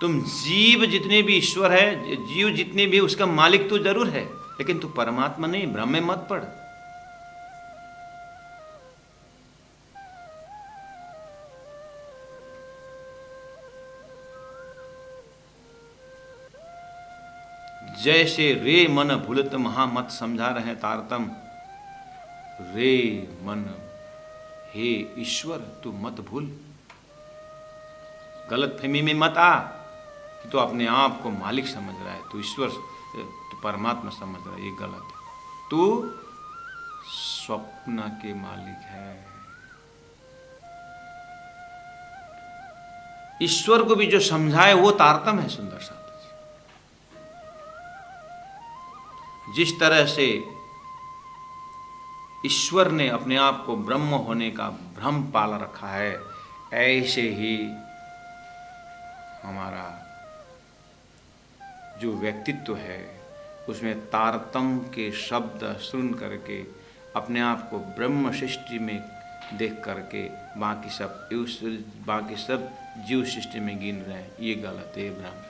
तुम जीव जितने भी ईश्वर है, जीव जितने भी, उसका मालिक तो जरूर है, लेकिन तू परमात्मा नहीं, भ्रम में मत पड़। जैसे रे मन भूलत महा मत समझा रहे तारतम, रे मन, हे ईश्वर तू मत भूल, गलत फहमी में मत आ कि तो अपने आप को मालिक समझ रहा है, तू ईश्वर, तू परमात्मा समझ रहा है, ये गलत है। तू स्वप्न के मालिक है। ईश्वर को भी जो समझाए वो तारतम है सुंदर सा। जिस तरह से ईश्वर ने अपने आप को ब्रह्म होने का भ्रम पाल रखा है, ऐसे ही हमारा जो व्यक्तित्व है उसमें तारतम्य के शब्द सुन करके अपने आप को ब्रह्म सृष्टि में देख करके बाकी सब जीव सृष्टि में गिन रहे हैं, ये गलत है, भ्रम है।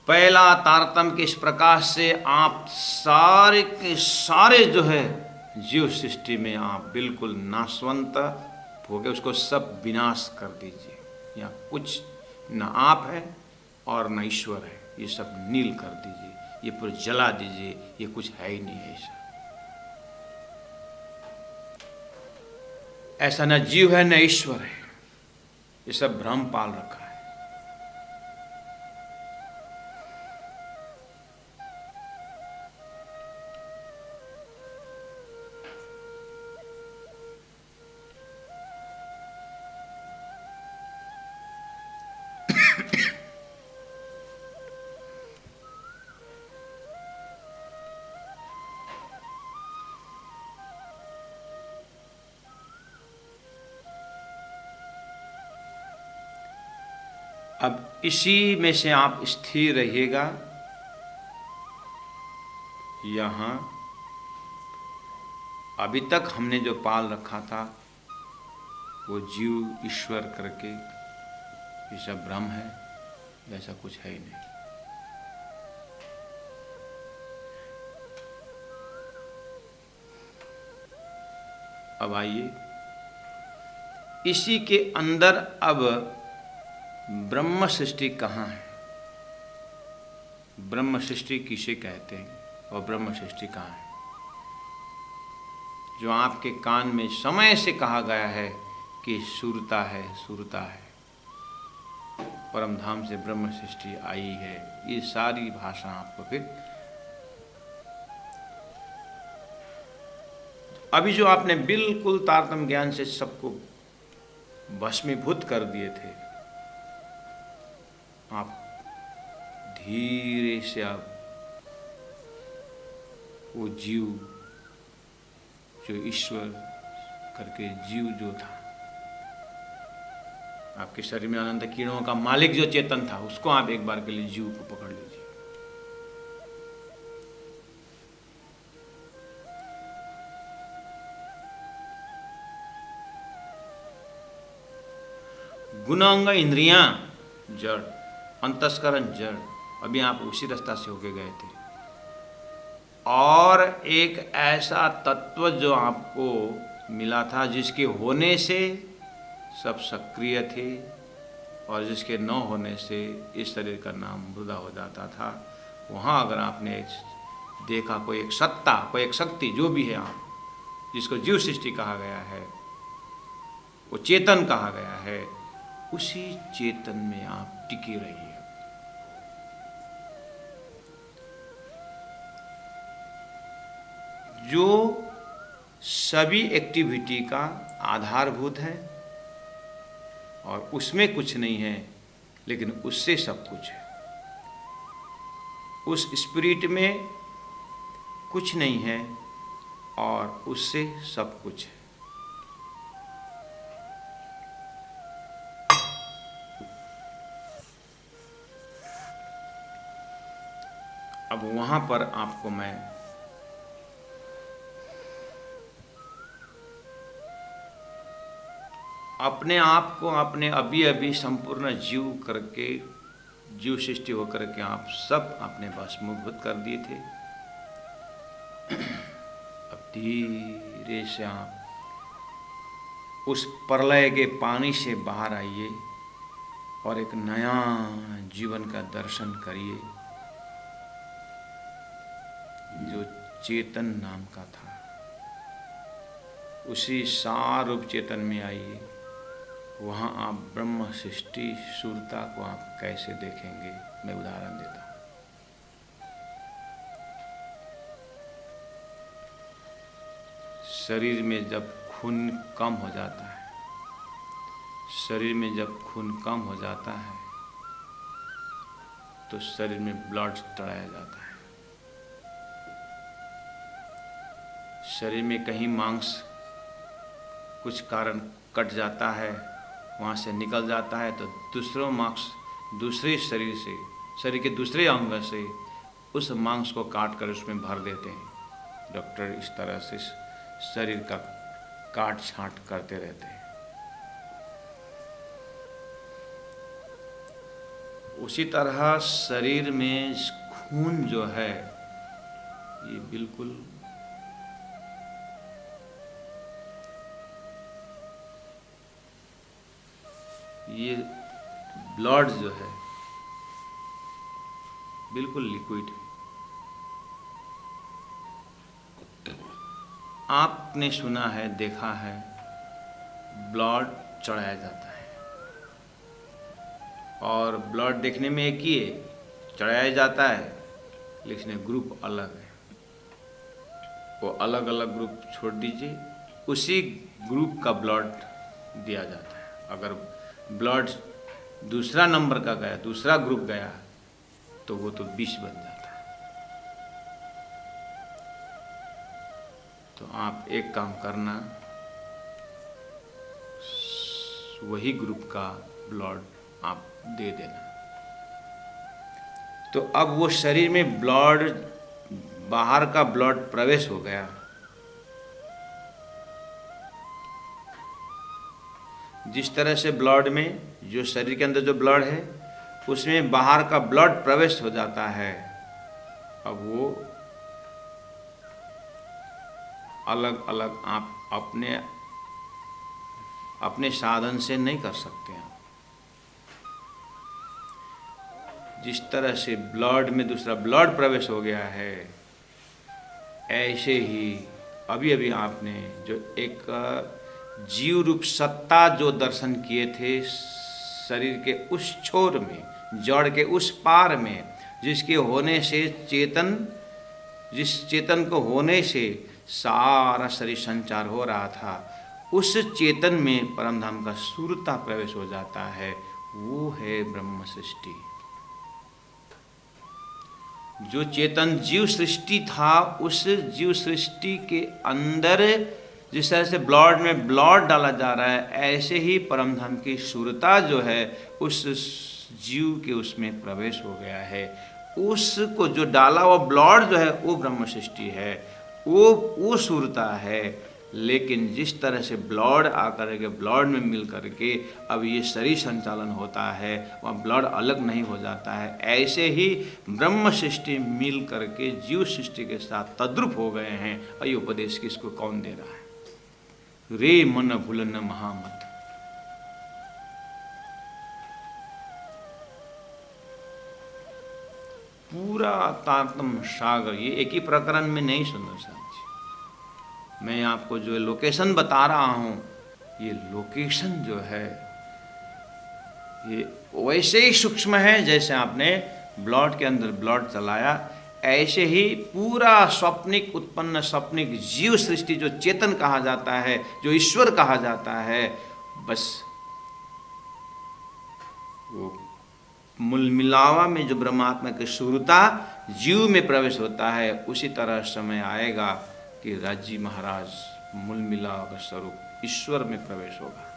पहला तारतम्य के इस प्रकाश से आप सारे के सारे जो है जीव सृष्टि में आप बिल्कुल नाशवंत हो गए, उसको सब विनाश कर दीजिए। यहाँ कुछ न आप है और न ईश्वर है, ये सब नील कर दीजिए, ये पूरा जला दीजिए, ये कुछ है ही नहीं ऐसा। ऐसा न जीव है न ईश्वर है, ये सब भ्रम पाल रखा है। अब इसी में से आप स्थिर रहिएगा। यहाँ अभी तक हमने जो पाल रखा था वो जीव ईश्वर करके ये सब भ्रम है, ऐसा कुछ है ही नहीं। अब आइए इसी के अंदर अब ब्रह्म सृष्टि कहाँ है, ब्रह्म सृष्टि किसे कहते हैं और ब्रह्म सृष्टि कहाँ है। जो आपके कान में समय से कहा गया है कि सुरता है, सुरता है, परम धाम से ब्रह्म सृष्टि आई है, ये सारी भाषा आपको फिर अभी जो आपने बिल्कुल तारतम्य ज्ञान से सबको भस्मीभूत कर दिए थे, आप धीरे से आप वो जीव जो ईश्वर करके जीव जो था आपके शरीर में अनंत किरणों का मालिक जो चेतन था, उसको आप एक बार के लिए जीव को पकड़ लीजिए। गुणांग इंद्रियां जड़, अंतस्करण जड़, अभी आप उसी रास्ता से होके गए थे। और एक ऐसा तत्व जो आपको मिला था जिसके होने से सब सक्रिय थे और जिसके न होने से इस शरीर का नाम मृदा हो जाता था। वहाँ अगर आपने देखा कोई एक सत्ता, कोई एक शक्ति जो भी है, आप जिसको जीव सृष्टि कहा गया है, वो चेतन कहा गया है, उसी चेतन में आप टिके रहिए। जो सभी एक्टिविटी का आधारभूत है और उसमें कुछ नहीं है, लेकिन उससे सब कुछ है। उस स्पिरिट में कुछ नहीं है और उससे सब कुछ है। अब वहाँ पर आपको मैं अपने आप को आपने अभी अभी संपूर्ण जीव करके, जीव सृष्टि होकर के आप सब अपने भस्मीभूत कर दिए थे। अब धीरे से आप उस प्रलय के पानी से बाहर आइए और एक नया जीवन का दर्शन करिए जो चेतन नाम का था। उसी सारूप चेतन में आइए। वहाँ आप ब्रह्म सृष्टि शूरता को आप कैसे देखेंगे, मैं उदाहरण देता हूँ। शरीर में जब खून कम हो जाता है, शरीर में जब खून कम हो जाता है तो शरीर में ब्लड चढ़ाया जाता है। शरीर में कहीं मांस कुछ कारण कट जाता है, वहाँ से निकल जाता है, तो दूसरों मांस दूसरे शरीर से, शरीर के दूसरे अंग से उस मांस को काट कर उसमें भर देते हैं। डॉक्टर इस तरह से शरीर का काट छांट करते रहते हैं। उसी तरह शरीर में खून जो है ये बिल्कुल ये ब्लड जो है बिल्कुल लिक्विड है। आपने सुना है, देखा है, ब्लड चढ़ाया जाता है और ब्लड देखने में एक ही है, चढ़ाया जाता है, लेकिन ग्रुप अलग है। वो अलग अलग ग्रुप छोड़ दीजिए, उसी ग्रुप का ब्लड दिया जाता है। अगर ब्लड दूसरा नंबर का गया, दूसरा ग्रुप गया, तो वो तो विष बन जाता है। तो आप एक काम करना, वही ग्रुप का ब्लड आप दे देना। तो अब वो शरीर में ब्लड, बाहर का ब्लड प्रवेश हो गया। जिस तरह से ब्लड में, जो शरीर के अंदर जो ब्लड है उसमें बाहर का ब्लड प्रवेश हो जाता है, अब वो अलग अलग आप अपने साधन से नहीं कर सकते हैं। जिस तरह से ब्लड में दूसरा ब्लड प्रवेश हो गया है, ऐसे ही अभी अभी आपने जो एक जीव रूप सत्ता जो दर्शन किए थे शरीर के उस छोर में, जड़ के उस पार में, जिसके होने से चेतन, जिस चेतन को होने से सारा शरीर संचार हो रहा था, उस चेतन में परमधाम का सूरता प्रवेश हो जाता है। वो है ब्रह्म सृष्टि। जो चेतन जीव सृष्टि था, उस जीव सृष्टि के अंदर जिस तरह से ब्लड में ब्लड डाला जा रहा है, ऐसे ही परमधाम की सूरता जो है उस जीव के उसमें प्रवेश हो गया है। उसको जो डाला वो ब्लड जो है वो ब्रह्म सृष्टि है, वो सूरता है। लेकिन जिस तरह से ब्लड आकर के ब्लड में मिल करके अब ये शरीर संचालन होता है, वह ब्लड अलग नहीं हो जाता है। ऐसे ही ब्रह्म सृष्टि मिल करके जीव सृष्टि के साथ तद्रुप हो गए हैं। और ये उपदेश किसको कौन दे रहा है? रे मन भूलन महामत। पूरा तारतम्य सागर, ये एक ही प्रकरण में नहीं सुंदर साहब जी। मैं आपको जो लोकेशन बता रहा हूं, ये लोकेशन जो है ये वैसे ही सूक्ष्म है जैसे आपने ब्लड के अंदर ब्लड चलाया, ऐसे ही पूरा स्वप्निक उत्पन्न स्वप्निक जीव सृष्टि जो चेतन कहा जाता है, जो ईश्वर कहा जाता है, बस वो मूल मिलावा में जो ब्रह्मात्मा की शुरुता जीव में प्रवेश होता है, उसी तरह समय आएगा कि राजी महाराज मूल मिलावा का स्वरूप ईश्वर में प्रवेश होगा।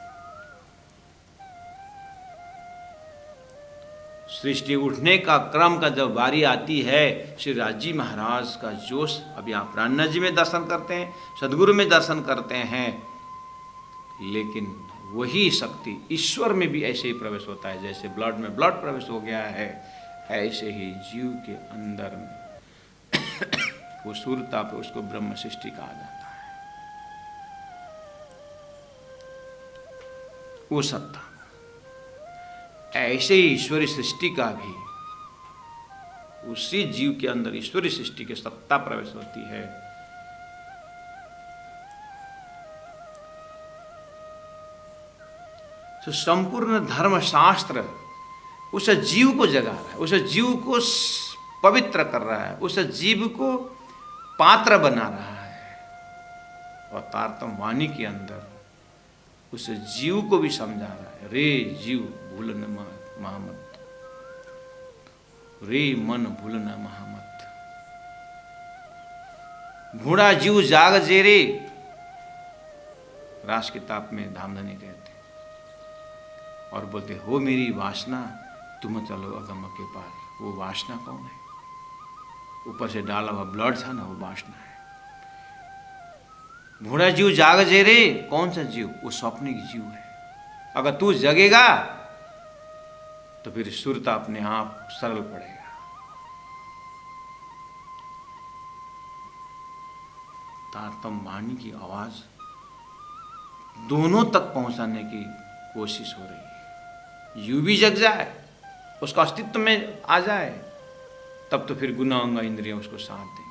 सृष्टि उठने का क्रम का जब बारी आती है, श्री राजी महाराज का जोश अभी आप रान्ना जी में दर्शन करते हैं, सदगुरु में दर्शन करते हैं, लेकिन वही शक्ति ईश्वर में भी ऐसे ही प्रवेश होता है। जैसे ब्लड में ब्लड प्रवेश हो गया है, ऐसे ही जीव के अंदर में वो सूर्यता पे उसको ब्रह्म सृष्टि कहा जाता है। वो सत्ता, ऐसे ही ईश्वरी सृष्टि का भी उसी जीव के अंदर ईश्वरी सृष्टि की सत्ता प्रवेश होती है। तो संपूर्ण धर्म शास्त्र उस जीव को जगा रहा है, उस जीव को पवित्र कर रहा है, उस जीव को पात्र बना रहा है। और तारतम वाणी के अंदर उस जीव को भी समझा रहा है, रे जीव भूल न महामत, रे मन भूल न महामत, भूड़ा जीव जाग जेरे, रास किताब में धामधनी कहते और बोलते हो मेरी वासना तुम चलो अगम के पार। वो वासना कौन है? ऊपर से डाला हुआ ब्लड था ना, वो वासना है। भूड़ा जीव जाग जे रे, कौन सा जीव? वो स्वप्निक जीव है। अगर तू जगेगा तो फिर सुरता अपने आप सरल पड़ेगा। तारतम वाणी की आवाज दोनों तक पहुंचाने की कोशिश हो रही है। यू भी जग जाए, उसका अस्तित्व में आ जाए, तब तो फिर गुना अंग इंद्रियां उसको साथ देंगे।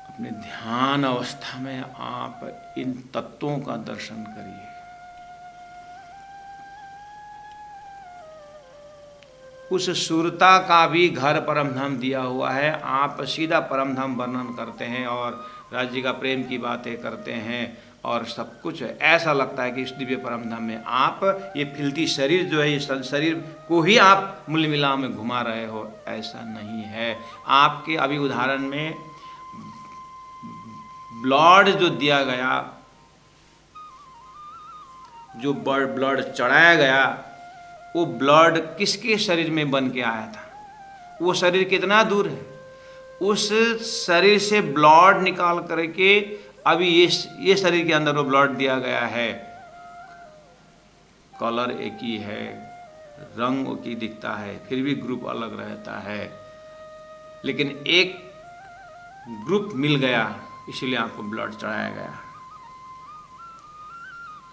अपने ध्यान अवस्था में आप इन तत्वों का दर्शन करिए। उस सुरता का भी घर परमधाम दिया हुआ है। आप सीधा परमधाम वर्णन करते हैं और राज्य का प्रेम की बातें करते हैं और सब कुछ ऐसा लगता है कि इस दिव्य परमधाम में आप ये फिल्ती शरीर जो है, ये शरीर को ही आप मूल मिला में घुमा रहे हो। ऐसा नहीं है। आपके अभी उदाहरण में ब्लड जो दिया गया, जो ब्लड चढ़ाया गया, वो ब्लड किसके शरीर में बन के आया था? वो शरीर कितना दूर है? उस शरीर से ब्लड निकाल करके अभी ये शरीर के अंदर वो ब्लड दिया गया है। कलर एक ही है, रंग एक ही दिखता है, फिर भी ग्रुप अलग रहता है। लेकिन एक ग्रुप मिल गया, इसीलिए आपको ब्लड चढ़ाया गया।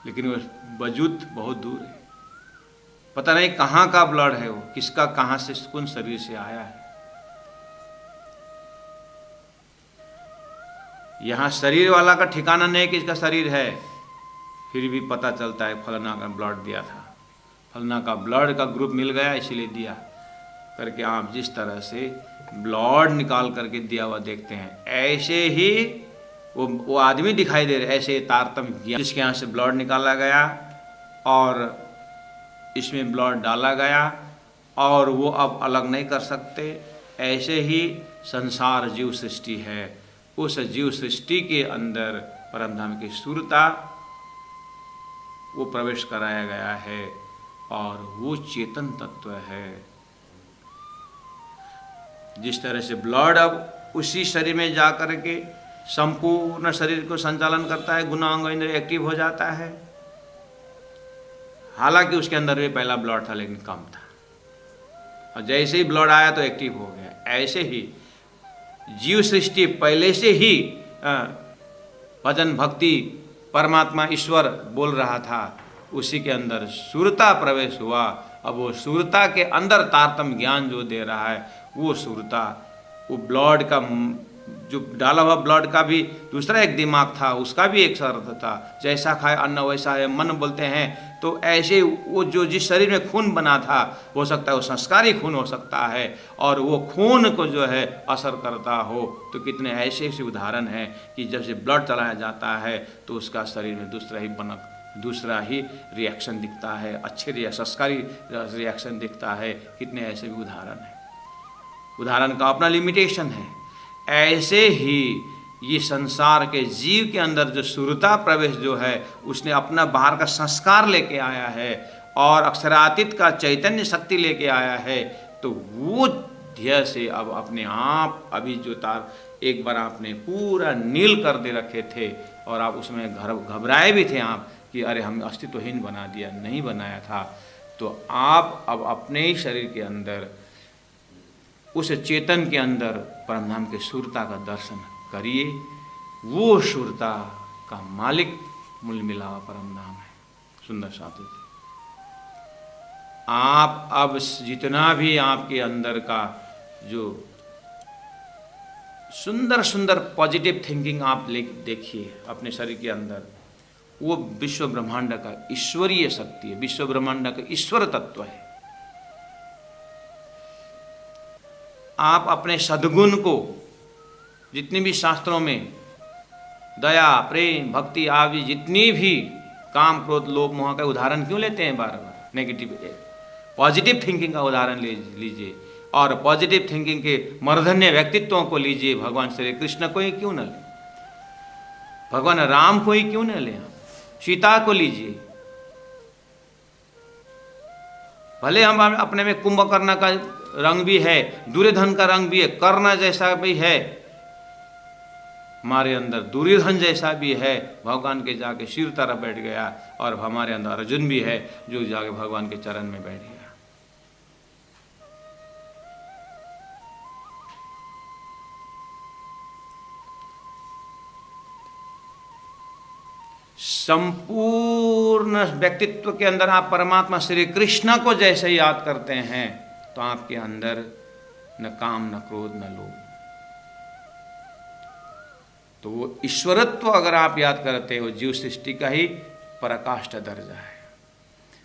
लेकिन वो वजूद बहुत दूर है। पता नहीं कहाँ का ब्लड है वो, किसका, कहाँ से, कौन शरीर से आया है। यहाँ शरीर वाला का ठिकाना नहीं किसका शरीर है, फिर भी पता चलता है फलना का ब्लड दिया था, फलना का ब्लड का ग्रुप मिल गया इसीलिए दिया करके। आप जिस तरह से ब्लड निकाल करके दिया हुआ देखते हैं, ऐसे ही वो आदमी दिखाई दे रहे। ऐसे तारतम्य ज्ञान, जिसके यहाँ से ब्लड निकाला गया और इसमें ब्लड डाला गया और वो अब अलग नहीं कर सकते। ऐसे ही संसार जीव सृष्टि है। उस जीव सृष्टि के अंदर परमधाम की सूरता वो प्रवेश कराया गया है और वो चेतन तत्व है। जिस तरह से ब्लड अब उसी शरीर में जा कर के संपूर्ण शरीर को संचालन करता है, गुना अंग इंद्रिय एक्टिव हो जाता है। हालांकि उसके अंदर भी पहला ब्लड था लेकिन कम था, और जैसे ही ब्लड आया तो एक्टिव हो गया। ऐसे ही जीव सृष्टि पहले से ही भजन भक्ति परमात्मा ईश्वर बोल रहा था, उसी के अंदर सूरता प्रवेश हुआ। अब वो सूरता के अंदर तारतम्य ज्ञान जो दे रहा है, वो सूरता, वो ब्लड का जो डाला हुआ ब्लड का भी दूसरा एक दिमाग था, उसका भी एक अर्थ था। जैसा खाए अन्न वैसा है मन बोलते हैं। तो ऐसे वो जो जिस शरीर में खून बना था, हो सकता है वो संस्कारी खून हो सकता है और वो खून को जो है असर करता हो। तो कितने ऐसे ऐसे उदाहरण हैं कि जब से ब्लड चलाया जाता है तो उसका शरीर में दूसरा ही रिएक्शन दिखता है, अच्छे संस्कारी रिएक्शन दिखता है। कितने ऐसे भी उदाहरण हैं। उदाहरण का अपना लिमिटेशन है। ऐसे ही ये संसार के जीव के अंदर जो सूरता प्रवेश जो है, उसने अपना बाहर का संस्कार लेके आया है और अक्षरातीत का चैतन्य शक्ति लेके आया है। तो वो ध्येय से अब अपने आप अभी जो तार एक बार आपने पूरा नील कर दे रखे थे और आप उसमें घबराए भी थे आप कि अरे हम अस्तित्वहीन बना दिया, नहीं बनाया था। तो आप अब अपने ही शरीर के अंदर, उस चेतन के अंदर परमधाम के शूरता का दर्शन करिए। वो शूरता का मालिक मूल मिलावा परमधाम है। सुंदर शब्द। आप अब जितना भी आपके अंदर का जो सुंदर सुंदर पॉजिटिव थिंकिंग आप देखिए अपने शरीर के अंदर, वो विश्व ब्रह्मांड का ईश्वरीय शक्ति है, विश्व ब्रह्मांड का ईश्वर तत्व है। आप अपने सद्गुण को, जितनी भी शास्त्रों में दया, प्रेम, भक्ति आदि जितनी भी काम, क्रोध, लोभ, मोह का उदाहरण क्यों लेते हैं बार बार? नेगेटिव, पॉजिटिव थिंकिंग का उदाहरण लीजिए और पॉजिटिव थिंकिंग के मर्धन्य व्यक्तित्वों को लीजिए। भगवान श्री कृष्ण को ही क्यों न लें, भगवान राम को ही क्यों न लें, सीता को लीजिए। भले हम अपने में कुंभकर्ण का रंग भी है, दुर्योधन का रंग भी है, कर्ण जैसा भी है, हमारे अंदर दुर्योधन जैसा भी है, भगवान के जाके सिर तरफ बैठ गया, और हमारे अंदर अर्जुन भी है जो जाके भगवान के चरण में बैठ गया। संपूर्ण व्यक्तित्व के अंदर आप परमात्मा श्री कृष्ण को जैसे याद करते हैं तो आपके अंदर न काम, न क्रोध, न लोभ। तो वो ईश्वरत्व अगर आप याद करते हो, जीव सृष्टि का ही पराकाष्ठा दर्जा है।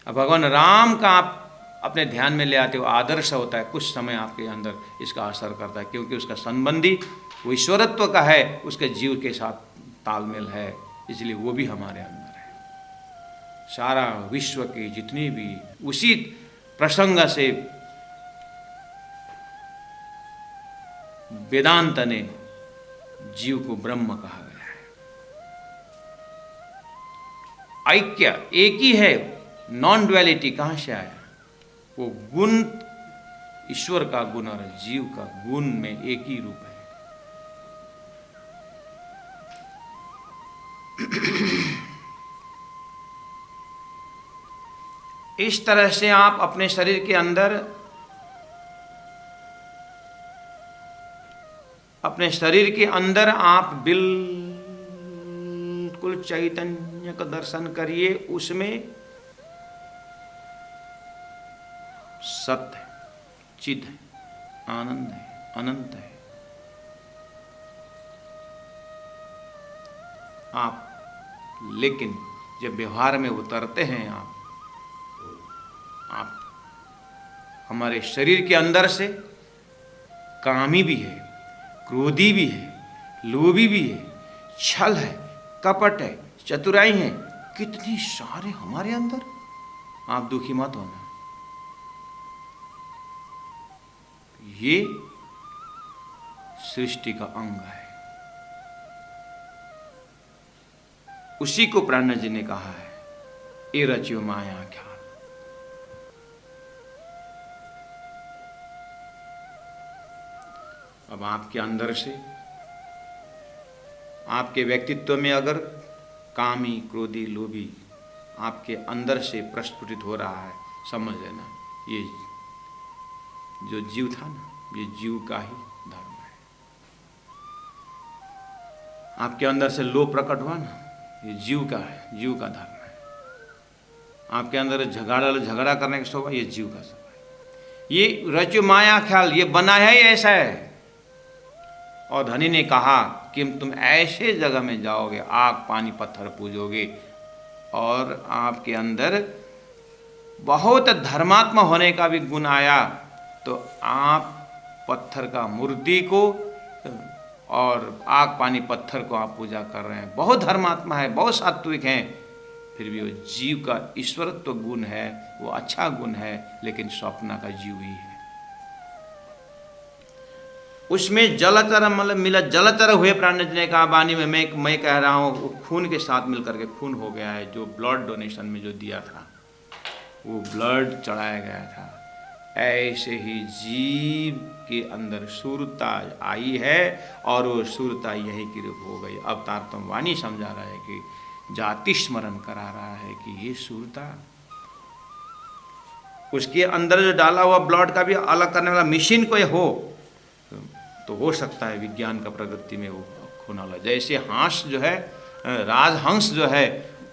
अब भगवान राम का आप अपने ध्यान में ले आते हो, आदर्श होता है, कुछ समय आपके अंदर इसका असर करता है, क्योंकि उसका संबंधी वो ईश्वरत्व का है, उसके जीव के साथ तालमेल है, इसलिए वो भी हमारे अंदर है। सारा विश्व की जितनी भी उसी प्रसंग से वेदांत ने जीव को ब्रह्म कहा गया है। ऐक्य एक ही है, नॉन ड्युअलिटी कहां से आया? वो गुण, ईश्वर का गुण और जीव का गुण में एक ही रूप है। इस तरह से आप अपने शरीर के अंदर, अपने शरीर के अंदर आप बिल्कुल चैतन्य का दर्शन करिए। उसमें सत्य है, चित है, आनंद है, अनंत है। आप लेकिन जब व्यवहार में उतरते हैं आप हमारे शरीर के अंदर से कामी भी है, क्रोधी भी है, लोभी भी है, छल है, कपट है, चतुराई है, कितनी सारे हमारे अंदर। आप दुखी मत होना, ये सृष्टि का अंग है। उसी को प्राण जी ने कहा है, ए रचियो माया ख्याल। अब आपके अंदर से, आपके व्यक्तित्व में अगर कामी, क्रोधी, लोभी आपके अंदर से प्रस्फुटित हो रहा है, समझ लेना ये जो जीव था ना, ये जीव का ही धर्म है। आपके अंदर से लोभ प्रकट हुआ ना, ये जीव का है, जीव का धर्म है। आपके अंदर झगड़ा करने का स्वभाव, ये जीव का स्वभाव है। ये रचो माया ख्याल, ये बना है ही ऐसा है। और धनी ने कहा कि तुम ऐसे जगह में जाओगे, आग पानी पत्थर पूजोगे, और आपके अंदर बहुत धर्मात्मा होने का भी गुण आया, तो आप पत्थर का मूर्ति को और आग पानी पत्थर को आप पूजा कर रहे हैं। बहुत धर्मात्मा है, बहुत सात्विक हैं, फिर भी वो जीव का ईश्वरत्व गुण है, वो अच्छा गुण है, लेकिन स्वप्न का जीव ही है। उसमें जलचर मतलब मिला, जलचर हुए प्राण ने कहा वाणी में, मैं कह रहा हूँ, वो खून के साथ मिलकर के खून हो गया है। जो ब्लड डोनेशन में जो दिया था, वो ब्लड चढ़ाया गया था, ऐसे ही जीव के अंदर सूरता आई है और वो सूरता यही की रूप हो गई। अब तारतम वाणी समझा रहा है कि जाति स्मरण करा रहा है कि ये सूरता, उसके अंदर जो डाला हुआ ब्लड का भी अलग करने वाला मशीन कोई हो तो हो सकता है विज्ञान का प्रगति में वो होने वाला। जैसे हंस जो है, राजहंस जो है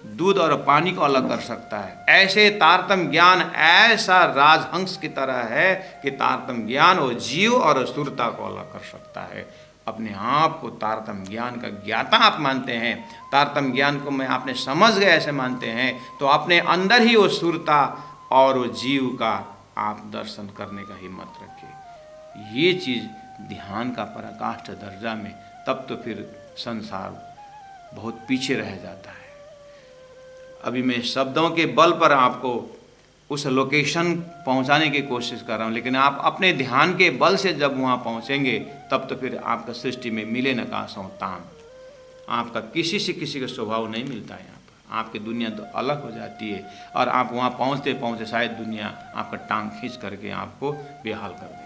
दूध और पानी को अलग कर सकता है, ऐसे तारतम ज्ञान ऐसा राजहंस की तरह है कि तारतम ज्ञान वो जीव और सुरता को अलग कर सकता है। अपने आप को तारतम ज्ञान का ज्ञाता आप मानते हैं, तारतम ज्ञान को मैं आपने समझ गए ऐसे मानते हैं, तो अपने अंदर ही वो सुरता और वो जीव का आप दर्शन करने का हिम्मत रखिए। ये चीज़ ध्यान का पराकाष्ठ दर्जा में, तब तो फिर संसार बहुत पीछे रह जाता है। अभी मैं शब्दों के बल पर आपको उस लोकेशन पहुंचाने की कोशिश कर रहा हूं, लेकिन आप अपने ध्यान के बल से जब वहां पहुंचेंगे तब तो फिर आपका सृष्टि में मिले न का ताम। आपका किसी से किसी का स्वभाव नहीं मिलता है। यहाँ पर आपकी दुनिया तो अलग हो जाती है और आप वहाँ पहुँचते पहुँचते शायद दुनिया आपका टांग खींच करके आपको बेहाल कर देते हैं।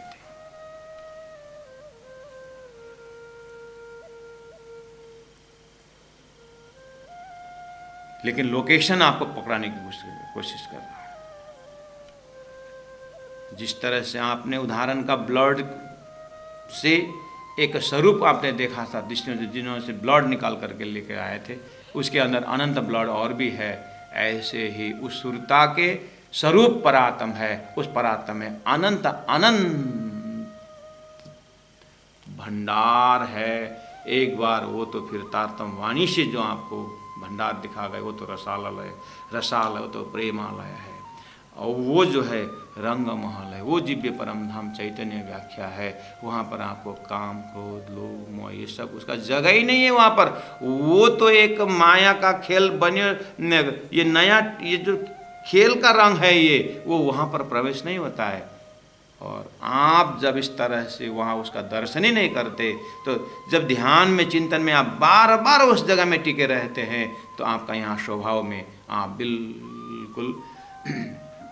लेकिन लोकेशन आपको पकड़ाने की कोशिश कर रहा है। जिस तरह से आपने उदाहरण का ब्लड से एक स्वरूप आपने देखा था, जिन्होंने से ब्लड निकाल करके लेकर आए थे, उसके अंदर अनंत ब्लड और भी है। ऐसे ही उस सुरता के स्वरूप परात्म है, उस परात्म में अनंत अनंत भंडार है। एक बार वो तो फिर तारतम वाणी से जो आपको भंडार दिखा गए वो तो रसालय, वो तो प्रेमालय है, और वो जो है रंग महल है, वो दिव्य परम धाम चैतन्य व्याख्या है। वहाँ पर आपको काम क्रोध लोभ मोह ये सब उसका जगह ही नहीं है वहाँ पर। वो तो एक माया का खेल बने, ये नया ये जो खेल का रंग है ये, वो वहाँ पर प्रवेश नहीं होता है। और आप जब इस तरह से वहाँ उसका दर्शन ही नहीं करते, तो जब ध्यान में चिंतन में आप बार बार उस जगह में टिके रहते हैं, तो आपका यहाँ स्वभाव में आप बिल्कुल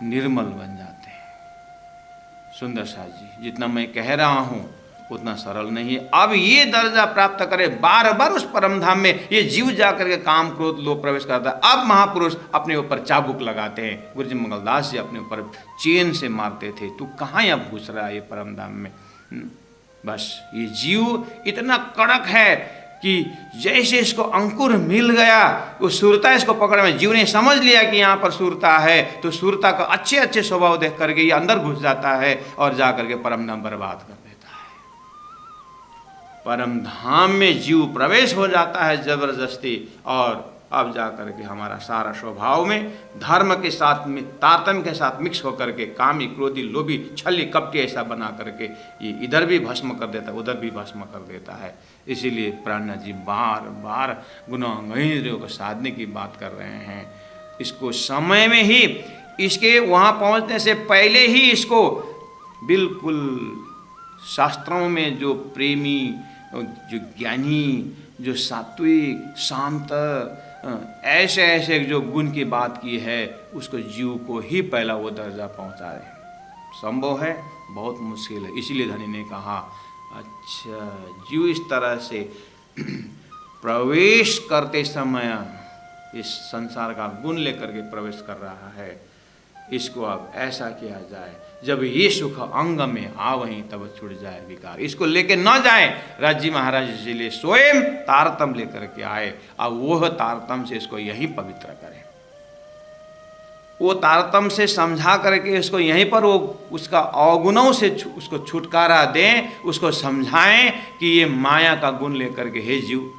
निर्मल बन जाते हैं। सुंदर सा जी, जितना मैं कह रहा हूँ उतना सरल नहीं है। अब ये दर्जा प्राप्त करे बार बार उस परम धाम में ये जीव जाकर के काम क्रोध लोभ प्रवेश करता है। अब महापुरुष अपने ऊपर चाबुक लगाते हैं। गुरु जी मंगलदास जी अपने ऊपर चेन से मारते थे, तू कहाँ अब घुस रहा है ये परम धाम में। बस ये जीव इतना कड़क है कि जैसे इसको अंकुर मिल गया, वो सुरता इसको पकड़ में, जीव ने समझ लिया कि यहाँ पर सुरता है, तो सुरता का अच्छे अच्छे स्वभाव देख करके ये अंदर घुस जाता है और जा करके परम धाम बर्बाद कर देता है। परम धाम में जीव प्रवेश हो जाता है जबरदस्ती, और अब जा करके हमारा सारा स्वभाव में धर्म के साथ में तारतम्य के साथ मिक्स होकर के कामी क्रोधी लोभी छली कपटी ऐसा बना करके ये इधर भी भस्म कर देता है, उधर भी भस्म कर देता है। इसीलिए प्राणनाथ जी बार बार गुणांगों को साधने की बात कर रहे हैं। इसको समय में ही, इसके वहाँ पहुँचने से पहले ही इसको बिल्कुल शास्त्रों में जो प्रेमी, जो ज्ञानी, जो सात्विक शांत ऐसे ऐसे जो गुण की बात की है, उसको जीव को ही पहला वो दर्जा पहुँचा रहे। संभव है, बहुत मुश्किल है। इसीलिए धनी ने कहा अच्छा जीव इस तरह से प्रवेश करते समय इस संसार का गुण लेकर के प्रवेश कर रहा है, इसको अब ऐसा किया जाए जब ये सुख अंग में आ वहीं तब छूट जाए विकार। इसको लेके न जाए। राजी महाराज इसलिए स्वयं तारतम लेकर के आए, अब वो तारतम से इसको यही पवित्र करें। वो तारतम से समझा करके इसको यहीं पर वो उसका अवगुणों से उसको छुटकारा दें, उसको समझाएं कि ये माया का गुण लेकर के हे जीव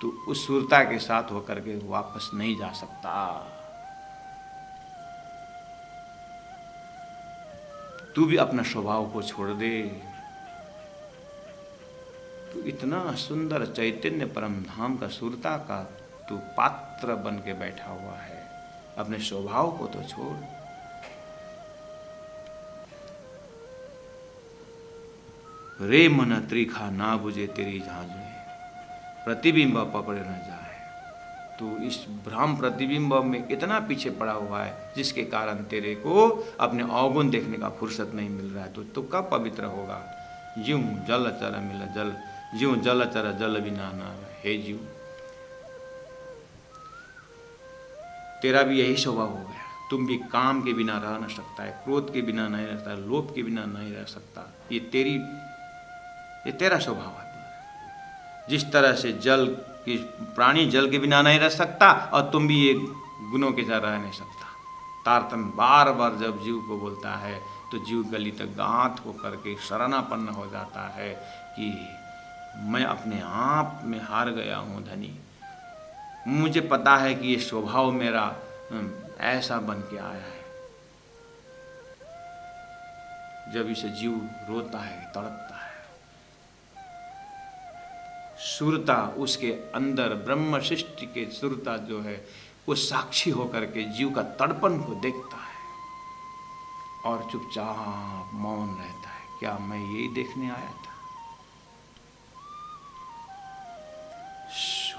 तू उस सुरता के साथ होकर के वापस नहीं जा सकता। तू भी अपना स्वभाव को छोड़ दे। तू इतना सुंदर चैतन्य परम धाम का सुरता का तू पात्र बन के बैठा हुआ है, अपने स्वभाव को तो छोड़। रे मन त्रिखा ना बुझे तेरी झांझे, प्रतिबिंब पकड़े न जाए। तू इस भ्रम प्रतिबिंब में इतना पीछे पड़ा हुआ है जिसके कारण तेरे को अपने अवगुण देखने का फुर्सत नहीं मिल रहा है। तो कब पवित्र होगा? जीव जल चर मिल जल, जीव जल चर जल बिना ना। हे जीव, तेरा भी यही स्वभाव हो गया। तुम भी काम के बिना रह न सकता है, क्रोध के बिना नहीं रहता है, लोभ के बिना नहीं रह सकता। ये तेरा स्वभाव है। जिस तरह से जल की प्राणी जल के बिना नहीं रह सकता, और तुम भी ये गुणों के साथ रह नहीं सकता। तारतम्य बार बार जब जीव को बोलता है तो जीव गली तक गांठ हो करके शरणापन्न हो जाता है कि मैं अपने आप में हार गया हूँ धनी। मुझे पता है कि ये स्वभाव मेरा ऐसा बन के आया है। जब इसे जीव रोता है, तड़पता है, सुरता उसके अंदर, ब्रह्म सृष्टि के सुरता जो है वो साक्षी होकर के जीव का तड़पन को देखता है और चुपचाप मौन रहता है। क्या मैं यही देखने आया था?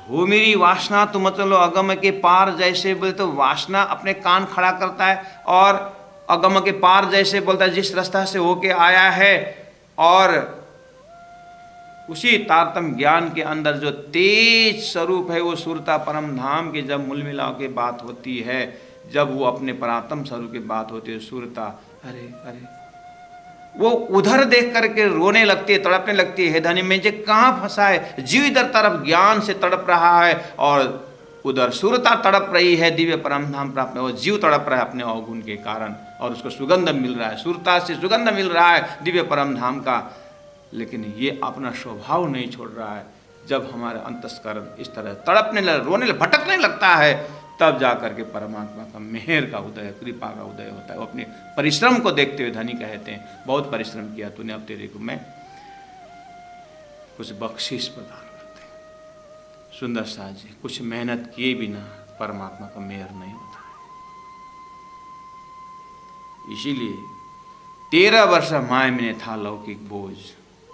हो मेरी वासना तुम चलो अगम के पार, जैसे बोले तो वासना अपने कान खड़ा करता है और अगम के पार जैसे बोलता है जिस रास्ता से होके आया है। और उसी तारतम्य ज्ञान के अंदर जो तेज स्वरूप है वो सुरता परम धाम के जब मूल मिलाव की बात होती है, जब वो अपने परात्म स्वरूप की बात होती है, सुरता अरे अरे वो उधर देख करके रोने लगती है, तड़पने लगती है। हे धनी, मुझे कहाँ फंसा है? जीव इधर तरफ ज्ञान से तड़प रहा है और उधर सुरता तड़प रही है दिव्य परम धाम प्राप्त। वो जीव तड़प रहा है अपने अवगुण के कारण और उसको सुगंध मिल रहा है, सुरता से सुगंध मिल रहा है दिव्य परम धाम का, लेकिन ये अपना स्वभाव नहीं छोड़ रहा है। जब हमारा अंतस्करण इस तरह तड़पने लग, रोने लग, भटकने लगता है, तब जाकर के परमात्मा का मेहर का उदय, कृपा का उदय होता है। वो अपने परिश्रम को देखते हुए धनी कहते हैं बहुत परिश्रम किया तूने, अब तेरे को मैं कुछ बख्शिश प्रदान करते हैं। सुंदर साज जी, कुछ मेहनत किए बिना परमात्मा का मेहर नहीं होता है। इसीलिए 13 वर्ष माया में था लौकिक बोझ,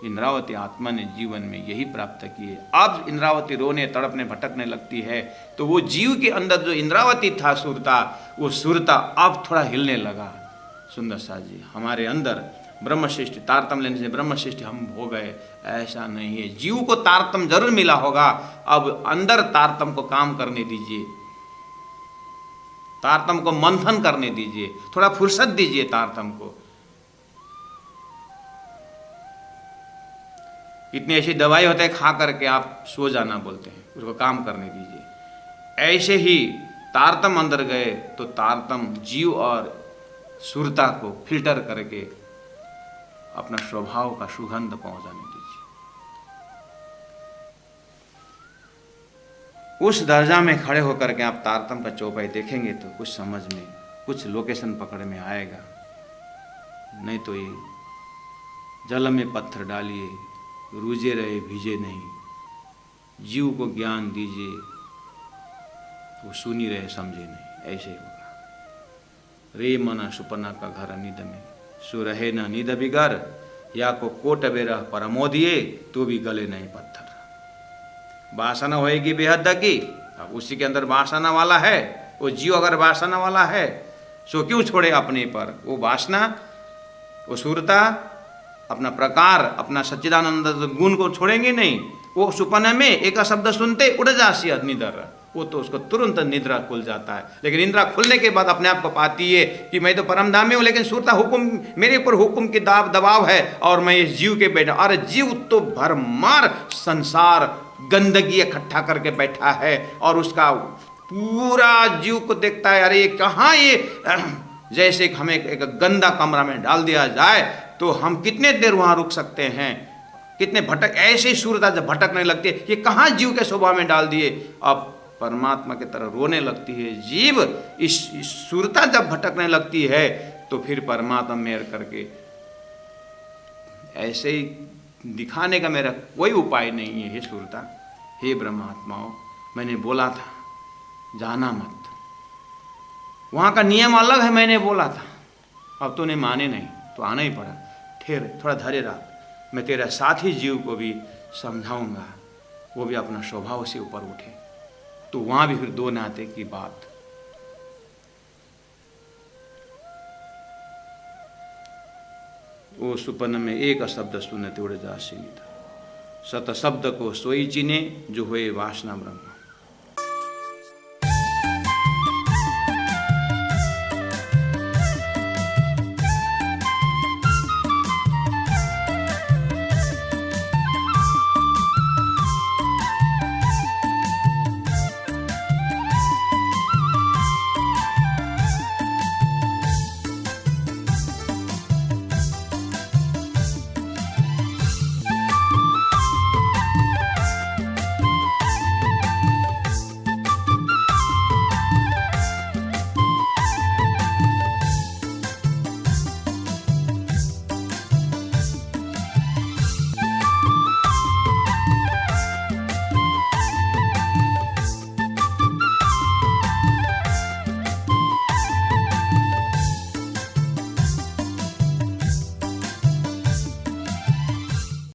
इंद्रावती आत्मा ने जीवन में यही प्राप्त किए। अब इंद्रावती रोने तड़पने भटकने लगती है तो वो जीव के अंदर जो इंद्रावती था सुरता, वो सुरता अब थोड़ा हिलने लगा। सुंदर साज जी, हमारे अंदर ब्रह्म सृष्टि, तारतम लेने से ब्रह्म सृष्टि हम हो गए, ऐसा नहीं है। जीव को तारतम जरूर मिला होगा, अब अंदर तारतम को काम करने दीजिए, तारतम को मंथन करने दीजिए, थोड़ा फुर्सत दीजिए तारतम को। इतनी ऐसी दवाई होते हैं खा करके आप सो जाना बोलते हैं, उसको काम करने दीजिए। ऐसे ही तारतम अंदर गए तो तारतम जीव और सुरता को फिल्टर करके अपना स्वभाव का सुगंध पहुंचाने दीजिए। उस दर्जा में खड़े होकर के आप तारतम का चौपाई देखेंगे तो कुछ समझ में, कुछ लोकेशन पकड़ में आएगा। नहीं तो ये जल में पत्थर डालिए, रूजे रहे भीजे नहीं। जीव को ज्ञान दीजिए, वो सुनी रहे समझे नहीं, ऐसे ही होगा। रे मना सुपना का घर निद में, सो रहे न निद बिगर, या को कोट बेरह परमो दिए तो भी गले नहीं पत्थर। वासना होएगी बेहद की, अब उसी के अंदर वासना वाला है, वो जीव अगर वासना वाला है सो क्यों छोड़े अपने पर? वो वासना, वो सुरता, अपना प्रकार, अपना सच्चिदानंद गुण को छोड़ेंगे नहीं। वो सुपने में एक शब्द सुनते उड़ जासी निद्रा, वो तो उसको तुरंत निद्रा खुल जाता है। लेकिन निद्रा खुलने के बाद अपने आप को पाती है कि मैं तो परम धाम में हूँ, लेकिन सुरता हुक्म, मेरे ऊपर हुक्म की दबाव है और मैं इस जीव के बैठा। अरे जीव तो भरमार संसार गंदगी इकट्ठा करके बैठा है और उसका पूरा जीव को देखता है, अरे कहाँ ये, जैसे हमें एक गंदा कमरा में डाल दिया जाए तो हम कितने देर वहां रुक सकते हैं, कितने भटक, ऐसे ही सूरता जब भटकने लगती है, ये कहाँ जीव के स्वभाव में डाल दिए। अब परमात्मा की तरह रोने लगती है जीव। इस सूरता जब भटकने लगती है तो फिर परमात्मा मेहर करके, ऐसे ही दिखाने का मेरा कोई उपाय नहीं है। हे सूरता, हे ब्रह्मात्माओं, मैंने बोला था जाना मत, वहां का नियम अलग है, मैंने बोला था, अब तूने माने नहीं तो आना ही पड़ा। ठहर, थोड़ा धैर्य रख, मैं तेरा साथी जीव को भी समझाऊंगा, वो भी अपना स्वभाव से ऊपर उठे। तो वहां भी फिर दो नाते की बात। वो सुपन में एक शब्द सुने तेवढे जासिनी था, सत शब्द को सोई चिने जो हुए वासना ब्रह्म।